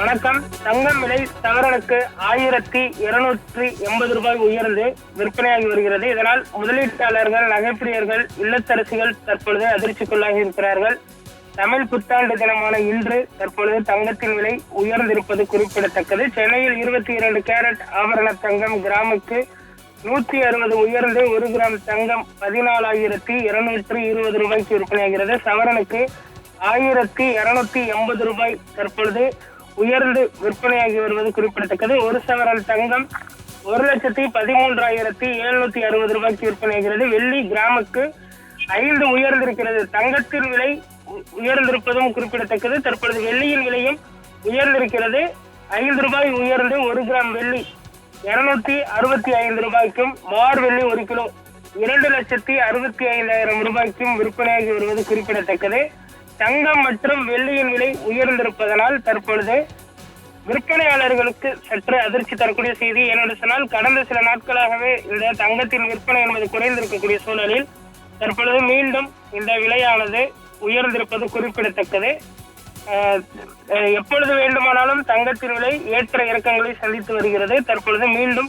வணக்கம். தங்கம் விலை சவரனுக்கு 1280 ரூபாய் உயர்ந்து விற்பனையாகி வருகிறது. இதனால் முதலீட்டாளர்கள், நகைப்பிரியர்கள், இல்லத்தரசிகள் தற்பொழுது அதிர்ச்சிக்குள்ளாகி இருக்கிறார்கள். தமிழ் புத்தாண்டு தினமான இன்று தற்பொழுது தங்கத்தின் விலை உயர்ந்திருப்பது குறிப்பிடத்தக்கது. சென்னையில் 22 கேரட் ஆபரண தங்கம் கிராமுக்கு 160 உயர்ந்து 1 கிராம் தங்கம் 14,220 ரூபாய்க்கு விற்பனையாகிறது. சவரனுக்கு 1280 ரூபாய் தற்பொழுது உயர்ந்து விற்பனையாகி வருவது குறிப்பிடத்தக்கது. ஒரு சவரன் தங்கம் 1,13,760 ரூபாய்க்கு விற்பனையாகிறது. வெள்ளி கிராமுக்கு 5 உயர்ந்திருக்கிறது. தங்கத்தின் விலை உயர்ந்திருப்பதும் குறிப்பிடத்தக்கது. தற்பொழுது வெள்ளியின் விலையும் உயர்ந்திருக்கிறது. 5 ரூபாய் உயர்ந்து 1 கிராம் வெள்ளி 265 ரூபாய்க்கும், பார் வெள்ளி 1 கிலோ 2,65,000 ரூபாய்க்கும் விற்பனையாகி வருவது குறிப்பிடத்தக்கது. தங்கம் மற்றும் வெள்ளியின் விலை உயர்ந்திருப்பதனால் தற்பொழுது விற்பனையாளர்களுக்கு சற்று அதிர்ச்சி தரக்கூடிய செய்தி. என்னோட சொன்னால், கடந்த சில நாட்களாகவே இந்த தங்கத்தின் விற்பனை என்பது குறைந்திருக்கக்கூடிய சூழலில் தற்பொழுது மீண்டும் இந்த விலையானது உயர்ந்திருப்பது குறிப்பிடத்தக்கது. எப்பொழுது வேண்டுமானாலும் தங்கத்தின் விலை ஏற்ற இறக்கங்களை சந்தித்து வருகிறது. தற்பொழுது மீண்டும்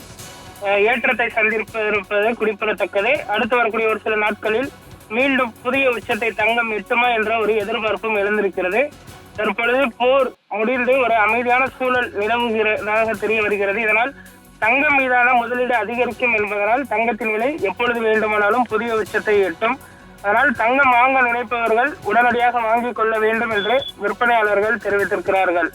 ஏற்றத்தை சந்திப்பது குறிப்பிடத்தக்கது. அடுத்து வரக்கூடிய ஒரு சில நாட்களில் மீண்டும் புதிய உச்சத்தை தங்கம் எட்டுமா என்ற ஒரு எதிர்பார்ப்பும் எழுந்திருக்கிறது. தற்பொழுது போர் முடிந்து ஒரு அமைதியான சூழல் நிலவுகிறதாக தெரிய வருகிறது. இதனால் தங்கம் மீதான முதலீடு அதிகரிக்கும் என்பதனால் தங்கத்தின் விலை எப்பொழுது வேண்டுமானாலும் புதிய உச்சத்தை எட்டும். அதனால் தங்கம் வாங்க நினைப்பவர்கள் உடனடியாக வாங்கிக் கொள்ள வேண்டும் என்று விற்பனையாளர்கள் தெரிவித்திருக்கிறார்கள்.